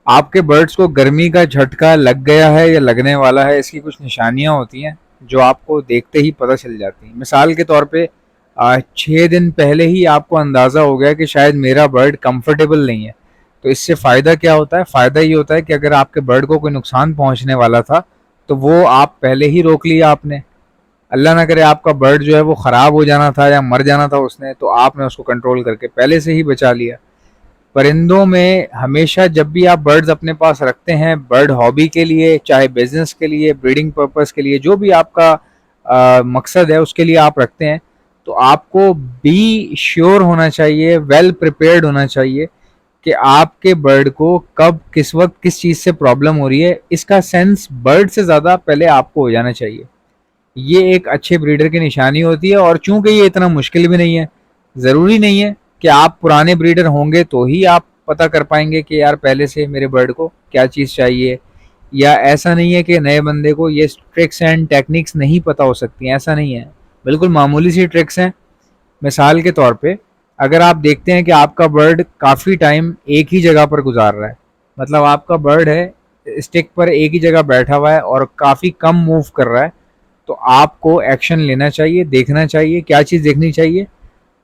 आपके बर्ड्स को गर्मी का झटका लग गया है या लगने वाला है, इसकी कुछ निशानियां होती हैं जो आपको देखते ही पता चल जाती हैं। मिसाल के तौर पे 6 दिन पहले ही आपको अंदाज़ा हो गया कि शायद मेरा बर्ड कंफर्टेबल नहीं है। तो इससे फ़ायदा क्या होता है? फ़ायदा ये होता है कि अगर आपके बर्ड को कोई नुकसान पहुंचने वाला था तो वो आप पहले ही रोक लिया आपने। अल्लाह ना करे आपका बर्ड जो है वो ख़राब हो जाना था या मर जाना था उसने, तो आपने उसको कंट्रोल करके पहले से ही बचा लिया। परिंदों में हमेशा जब भी आप बर्ड्स अपने पास रखते हैं, बर्ड हॉबी के लिए, चाहे बिजनेस के लिए, ब्रीडिंग पर्पस के लिए, जो भी आपका मकसद है उसके लिए आप रखते हैं, तो आपको बी श्योर होना चाहिए, वेल प्रिपेयर्ड होना चाहिए कि आपके बर्ड को कब किस वक्त किस चीज़ से प्रॉब्लम हो रही है। इसका सेंस बर्ड से ज़्यादा पहले आपको हो जाना चाहिए। ये एक अच्छे ब्रीडर की निशानी होती है, और चूंकि ये इतना मुश्किल भी नहीं है, ज़रूरी नहीं है कि आप पुराने ब्रीडर होंगे तो ही आप पता कर पाएंगे कि यार पहले से मेरे बर्ड को क्या चीज़ चाहिए, या ऐसा नहीं है कि नए बंदे को ये ट्रिक्स एंड टेक्निक्स नहीं पता हो सकती हैं, ऐसा नहीं है। बिल्कुल मामूली सी ट्रिक्स हैं। मिसाल के तौर पे अगर आप देखते हैं कि आपका बर्ड काफ़ी टाइम एक ही जगह पर गुजार रहा है, मतलब आपका बर्ड है स्टिक पर एक ही जगह बैठा हुआ है और काफ़ी कम मूव कर रहा है, तो आपको एक्शन लेना चाहिए। देखना चाहिए क्या चीज़ देखनी चाहिए,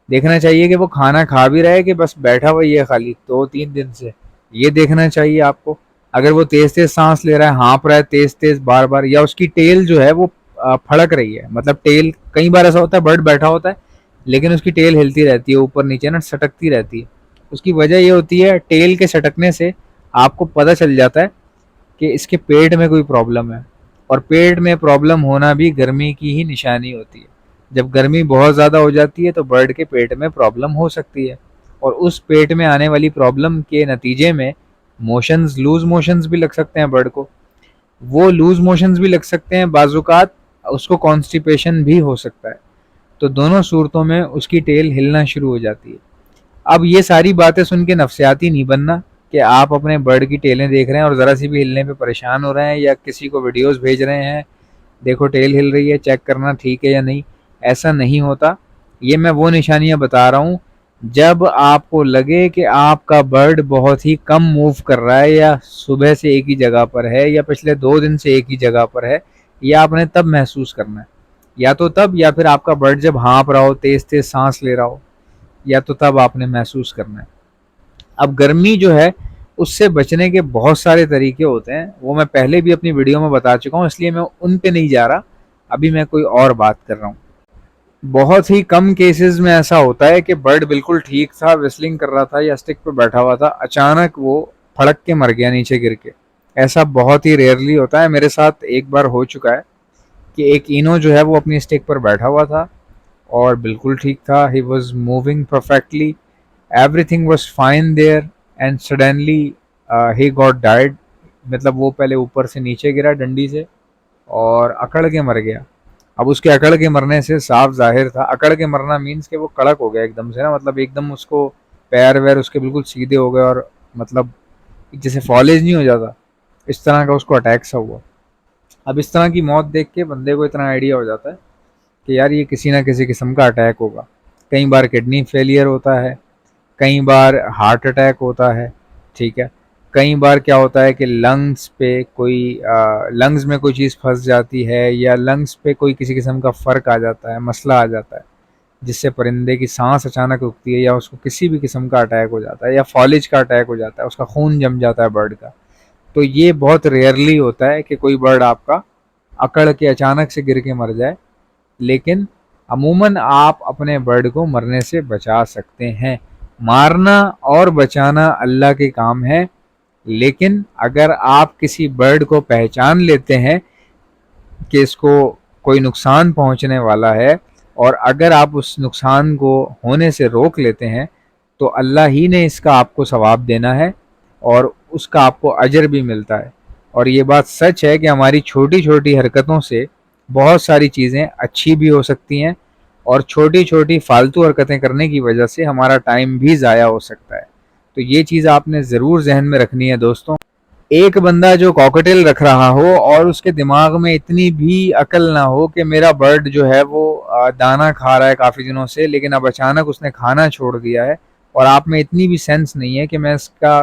देखना चाहिए कि वो खाना खा भी रहा है कि बस बैठा हुआ ही है खाली 2-3 दिन से, ये देखना चाहिए आपको। अगर वो तेज तेज सांस ले रहा है, हाँप रहा है तेज तेज बार बार, या उसकी टेल जो है वो फड़क रही है, मतलब टेल, कई बार ऐसा होता है बर्ड बैठा होता है लेकिन उसकी टेल हिलती रहती है ऊपर नीचे ना, सटकती रहती है। उसकी वजह ये होती है, टेल के सटकने से आपको पता चल जाता है कि इसके पेट में कोई प्रॉब्लम है। और पेट में प्रॉब्लम होना भी गर्मी की ही निशानी होती है। जब गर्मी बहुत ज़्यादा हो जाती है तो बर्ड के पेट में प्रॉब्लम हो सकती है, और उस पेट में आने वाली प्रॉब्लम के नतीजे में मोशंस, लूज मोशंस भी लग सकते हैं बर्ड को। वो लूज मोशंस भी लग सकते हैं, बाजुकात उसको कॉन्स्टिपेशन भी हो सकता है। तो दोनों सूरतों में उसकी टेल हिलना शुरू हो जाती है। अब ये सारी बातें सुन के नफसियाती नहीं बनना कि आप अपने बर्ड की टेलें देख रहे हैं और ज़रा सी भी हिलने पे परेशान हो रहे हैं, या किसी को वीडियोस भेज रहे हैं, देखो टेल हिल रही है, चेक करना ठीक है या नहीं। ऐसा नहीं होता। ये मैं वो निशानियां बता रहा हूँ जब आपको लगे कि आपका बर्ड बहुत ही कम मूव कर रहा है, या सुबह से एक ही जगह पर है, या पिछले 2 दिन से एक ही जगह पर है, या आपने तब महसूस करना है। या तो तब, या फिर आपका बर्ड जब हाँप रहा हो, तेज तेज सांस ले रहा हो, या तो तब आपने महसूस करना है। अब गर्मी जो है उससे बचने के बहुत सारे तरीके होते हैं, वो मैं पहले भी अपनी वीडियो में बता चुका हूँ, इसलिए मैं उन पे नहीं जा रहा। अभी मैं कोई और बात कर रहा हूँ। बहुत ही कम केसेस में ऐसा होता है कि बर्ड बिल्कुल ठीक था, विस्लिंग कर रहा था या स्टिक पे बैठा हुआ था, अचानक वो फड़क के मर गया नीचे गिर के। ऐसा बहुत ही रेयरली होता है। मेरे साथ एक बार हो चुका है कि एक इनो जो है वो अपनी स्टिक पर बैठा हुआ था और बिल्कुल ठीक था, he was moving perfectly, everything was fine there, and suddenly he got died. मतलब वो पहले ऊपर से नीचे गिरा डंडी से और अकड़ के मर गया। अब उसके अकड़ के मरने से साफ जाहिर था, अकड़ के मरना मीन्स कि वो कड़क हो गया एकदम से ना, मतलब एकदम उसको पैर वैर उसके बिल्कुल सीधे हो गए, और मतलब जैसे फॉलेज नहीं हो जाता, इस तरह का उसको अटैक सा हुआ। अब इस तरह की मौत देख के बंदे को इतना आइडिया हो जाता है कि यार ये किसी ना किसी किस्म का अटैक होगा। कई बार किडनी फेलियर होता है, कई बार हार्ट अटैक होता है, ठीक है। कई बार क्या होता है कि लंग्स पे कोई लंग्स में कोई चीज़ फंस जाती है, या लंग्स पे कोई किसी किस्म का फ़र्क आ जाता है, मसला आ जाता है, जिससे परिंदे की सांस अचानक रुकती है, या उसको किसी भी किस्म का अटैक हो जाता है, या फॉलेज का अटैक हो जाता है, उसका खून जम जाता है बर्ड का। तो ये बहुत रेयरली होता है कि कोई बर्ड आपका अकड़ के अचानक से गिर के मर जाए, लेकिन अमूमन आप अपने बर्ड को मरने से बचा सकते हैं। मारना और बचाना अल्लाह के काम है, लेकिन अगर आप किसी बर्ड को पहचान लेते हैं कि इसको कोई नुकसान पहुंचने वाला है, और अगर आप उस नुकसान को होने से रोक लेते हैं, तो अल्लाह ही ने इसका आपको सवाब देना है और उसका आपको अजर भी मिलता है। और ये बात सच है कि हमारी छोटी छोटी हरकतों से बहुत सारी चीज़ें अच्छी भी हो सकती हैं, और छोटी छोटी फालतू हरकतें करने की वजह से हमारा टाइम भी ज़ाया हो सकता है। तो ये चीज़ आपने ज़रूर जहन में रखनी है दोस्तों। एक बंदा जो कॉकटेल रख रहा हो और उसके दिमाग में इतनी भी अकल ना हो कि मेरा बर्ड जो है वो दाना खा रहा है काफ़ी दिनों से, लेकिन अब अचानक उसने खाना छोड़ दिया है, और आप में इतनी भी सेंस नहीं है कि मैं इसका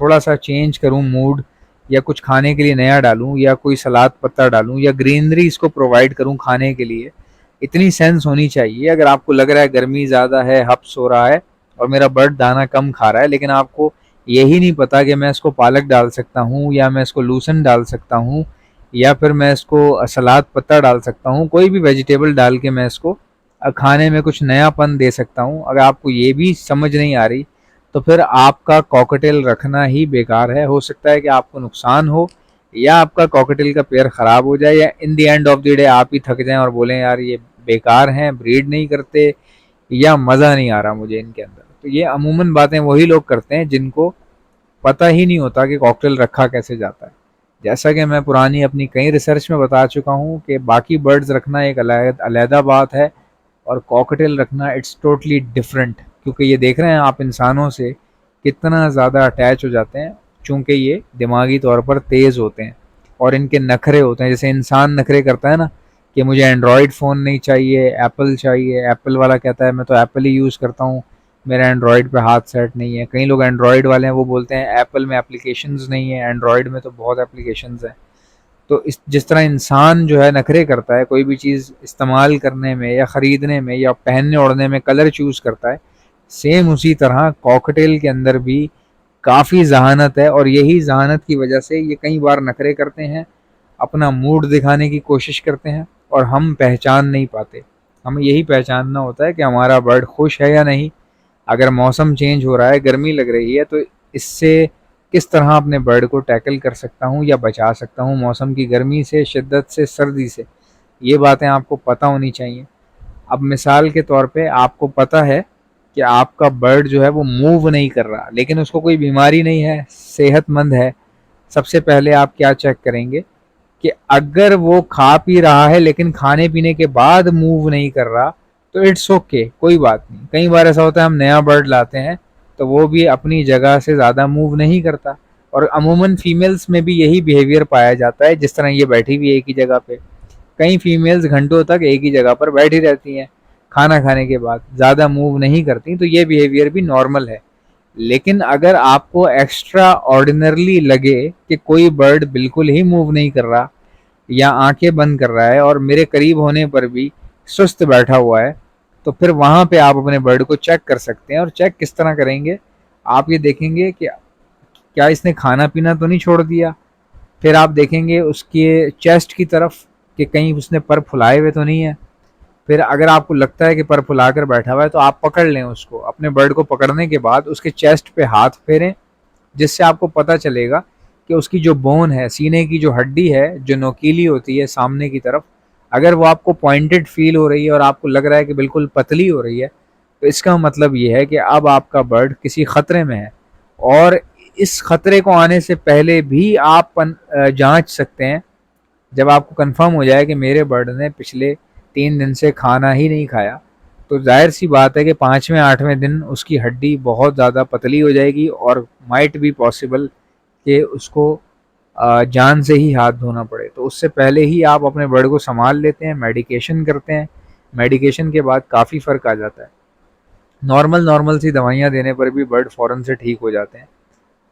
थोड़ा सा चेंज करूँ मूड, या कुछ खाने के लिए नया डालूँ, या कोई सलाद पत्ता डालूँ, या ग्रीनरी इसको प्रोवाइड करूँ खाने के लिए, इतनी सेंस होनी चाहिए। अगर आपको लग रहा है गर्मी ज़्यादा है, हब्स हो रहा है और मेरा बर्ड दाना कम खा रहा है, लेकिन आपको यही नहीं पता कि मैं इसको पालक डाल सकता हूँ, या मैं इसको लूसन डाल सकता हूँ, या फिर मैं इसको सलाद पत्ता डाल सकता हूँ, कोई भी वेजिटेबल डाल के मैं इसको खाने में कुछ नयापन दे सकता हूँ। अगर आपको ये भी समझ नहीं आ रही तो फिर आपका कॉकटेल रखना ही बेकार है। हो सकता है कि आपको नुकसान हो, या आपका कॉकटेल का पेयर ख़राब हो जाए, या in the end of the day आप ही थक जाएं और बोलें यार ये बेकार हैं, ब्रीड नहीं करते, या मज़ा नहीं आ रहा मुझे इनके अंदर। तो ये अमूमन बातें वही लोग करते हैं जिनको पता ही नहीं होता कि कॉकटेल रखा कैसे जाता है। जैसा कि मैं पुरानी अपनी कई रिसर्च में बता चुका हूँ कि बाकी बर्ड्स रखना एक अलहदा बात है, और कॉकटेल रखना इट्स टोटली डिफरेंट। क्योंकि ये देख रहे हैं आप इंसानों से कितना ज़्यादा अटैच हो जाते हैं, चूँकि ये दिमागी तौर पर तेज़ होते हैं और इनके नखरे होते हैं। जैसे इंसान नखरे करता है ना कि मुझे एंड्रॉयड फ़ोन नहीं चाहिए, एप्पल चाहिए, एप्पल वाला कहता है मैं तो एप्पल ही यूज़ करता हूँ, मेरा एंड्रॉयड पे हाथ सेट नहीं है। कई लोग एंड्रॉयड वाले हैं वो बोलते हैं एप्पल में एप्लीकेशंस नहीं है, एंड्रॉयड में तो बहुत एप्लीकेशंस हैं। तो इस जिस तरह इंसान जो है नखरे करता है कोई भी चीज़ इस्तेमाल करने में, या ख़रीदने में, या पहनने ओढ़ने में, कलर चूज़ करता है, सेम उसी तरह कॉकटेल के अंदर भी काफ़ी जहानत है। और यही जहानत की वजह से ये कई बार नखरे करते हैं, अपना मूड दिखाने की कोशिश करते हैं, और हम पहचान नहीं पाते। हमें यही पहचानना होता है कि हमारा बर्ड खुश है या नहीं। अगर मौसम चेंज हो रहा है, गर्मी लग रही है, तो इससे किस तरह अपने बर्ड को टैकल कर सकता हूँ या बचा सकता हूँ मौसम की गर्मी से, शिद्दत से, सर्दी से, ये बातें आपको पता होनी चाहिए। अब मिसाल के तौर पे आपको पता है कि आपका बर्ड जो है वो मूव नहीं कर रहा, लेकिन उसको कोई बीमारी नहीं है, सेहतमंद है। सबसे पहले आप क्या चेक करेंगे कि अगर वो खा पी रहा है लेकिन खाने पीने के बाद मूव नहीं कर रहा, तो इट्स ओके, कोई बात नहीं। कई बार ऐसा होता है हम नया बर्ड लाते हैं तो वो भी अपनी जगह से ज़्यादा मूव नहीं करता, और अमूमन फीमेल्स में भी यही बिहेवियर पाया जाता है। जिस तरह ये बैठी हुई है एक ही जगह पे, कई फीमेल्स घंटों तक एक ही जगह पर बैठी रहती हैं, खाना खाने के बाद ज़्यादा मूव नहीं करती, तो ये बिहेवियर भी नॉर्मल है। लेकिन अगर आपको एक्स्ट्रा ऑर्डिनरली लगे कि कोई बर्ड बिल्कुल ही मूव नहीं कर रहा, या आंखें बंद कर रहा है और मेरे करीब होने पर भी सुस्त बैठा हुआ है, तो फिर वहाँ पे आप अपने बर्ड को चेक कर सकते हैं। और चेक किस तरह करेंगे, आप ये देखेंगे कि क्या इसने खाना पीना तो नहीं छोड़ दिया। फिर आप देखेंगे उसके चेस्ट की तरफ कि कहीं उसने पर फुलाए हुए तो नहीं है। फिर अगर आपको लगता है कि पर फुला कर बैठा हुआ है तो आप पकड़ लें उसको। अपने बर्ड को पकड़ने के बाद उसके चेस्ट पे हाथ फेरें, जिससे आपको पता चलेगा कि उसकी जो बोन है, सीने की जो हड्डी है जो नोकीली होती है सामने की तरफ, अगर वो आपको पॉइंटेड फील हो रही है और आपको लग रहा है कि बिल्कुल पतली हो रही है, तो इसका मतलब ये है कि अब आपका बर्ड किसी ख़तरे में है। और इस खतरे को आने से पहले भी आप जांच सकते हैं। जब आपको कंफर्म हो जाए कि मेरे बर्ड ने पिछले 3 दिन से खाना ही नहीं खाया, तो जाहिर सी बात है कि 5वें 8वें दिन उसकी हड्डी बहुत ज़्यादा पतली हो जाएगी, और माइट भी पॉसिबल कि उसको जान से ही हाथ धोना पड़े। तो उससे पहले ही आप अपने बर्ड को संभाल लेते हैं, मेडिकेशन करते हैं। मेडिकेशन के बाद काफ़ी फ़र्क आ जाता है। नॉर्मल सी दवाइयाँ देने पर भी बर्ड फ़ौरन से ठीक हो जाते हैं।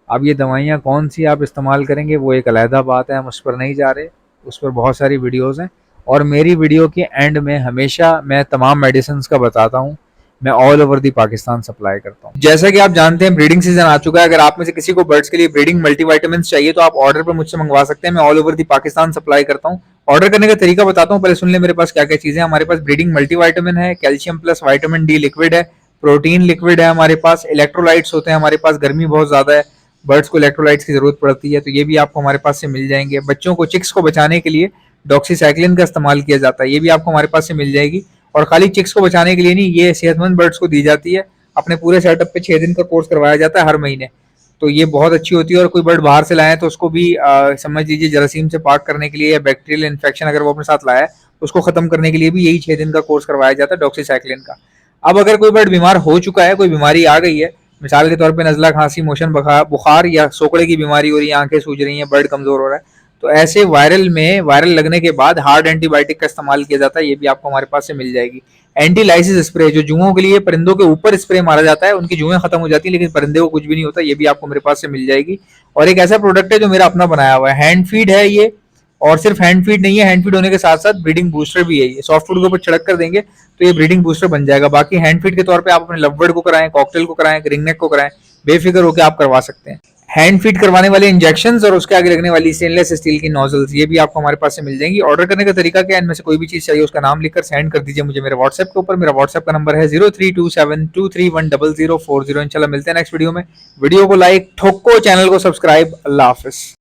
अब ये दवाइयाँ कौन सी आप इस्तेमाल करेंगे वो एक अलहदा बात है, हम उस पर नहीं जा रहे। उस पर बहुत सारी वीडियोज़ हैं, और मेरी वीडियो के एंड में हमेशा मैं तमाम मेडिसिन का बताता हूँ। मैं all over the Pakistan supply करता हूँ। जैसा कि आप जानते हैं ब्रीडिंग सीजन आ चुका है। अगर आप में से किसी को बर्ड्स के लिए ब्रीडिंग मल्टीविटामिन चाहिए तो आप ऑर्डर पर मुझसे मंगवा सकते हैं। मैं all over the Pakistan supply करता हूँ। ऑर्डर करने का तरीका बताता हूँ, पहले सुन ले मेरे पास क्या क्या चीज़ें। हमारे पास ब्रीडिंग मल्टीविटामिन है, calcium plus vitamin D liquid है, प्रोटीन लिक्विड है, हमारे पास इलेक्ट्रोलाइट्स होते हैं। हमारे पास गर्मी बहुत ज़्यादा है, बर्ड्स को इलेक्ट्रोलाइट्स की जरूरत पड़ती है, तो ये भी आपको हमारे पास से मिल जाएंगे। बच्चों को, चिक्स को बचाने के लिए डॉक्सीसाइक्लिन का इस्तेमाल किया जाता है, ये भी आपको हमारे पास से मिल जाएगी। और खाली चिक्स को बचाने के लिए नहीं, ये सेहतमंद बर्ड्स को दी जाती है। अपने पूरे सेटअप पे 6 दिन का कोर्स करवाया जाता है हर महीने, तो ये बहुत अच्छी होती है। और कोई बर्ड बाहर से लाए तो उसको भी समझ लीजिए जरासीम से पाक करने के लिए, या बैक्टीरियल इन्फेक्शन अगर वो अपने साथ लाया है उसको खत्म करने के लिए भी यही 6 दिन का कोर्स करवाया जाता है डॉक्सीसाइक्लिन का। अब अगर कोई बर्ड बीमार हो चुका है, कोई बीमारी आ गई है, मिसाल के तौर पे नज़ला, खांसी, मोशन, बुखार या सोकड़े की बीमारी हो रही है, आंखें सूज रही हैं, बर्ड कमज़ोर हो रहा है, तो ऐसे वायरल लगने के बाद हार्ड एंटीबायोटिक का इस्तेमाल किया जाता है, ये भी आपको हमारे पास से मिल जाएगी। एंटी लाइसिस स्प्रे, जो जुओं के लिए परिंदों के ऊपर स्प्रे मारा जाता है, उनकी जुएं खत्म हो जाती है लेकिन परिंदे को कुछ भी नहीं होता, ये भी आपको मेरे पास से मिल जाएगी। और एक ऐसा प्रोडक्ट है जो मेरा अपना बनाया हुआ है, हैंड फीड है ये, और सिर्फ हैंड फीड नहीं है, हैंड फीड होने के साथ साथ ब्रीडिंग बूस्टर भी है। ये सॉफ्ट फूड के ऊपर छिड़क कर देंगे तो ये ब्रीडिंग बूस्टर बन जाएगा। बाकी हैंड फीड के तौर पे आप अपने लवबर्ड को कराएं, कॉकटेल को कराएं, रिंगनेक को कराएं, बेफिक्र होकर आप करवा सकते हैं। हैंड फीड करवाने वाले इंजेक्शंस और उसके आगे लगने वाली स्टेनलेस स्टील की नोजल्स, ये भी आपको हमारे पास से मिल जाएंगी। ऑर्डर करने का तरीका क्या है, इनमें से कोई भी चीज चाहिए उसका नाम लिखकर सेंड कर दीजिए मुझे मेरे व्हाट्सएप के ऊपर। मेरा व्हाट्सएप का नंबर है 032723100040। इंशाल्लाह मिलते हैं नेक्स्ट वीडियो में। वीडियो को लाइक ठोको, चैनल को सब्सक्राइब। अल्लाह हाफिज।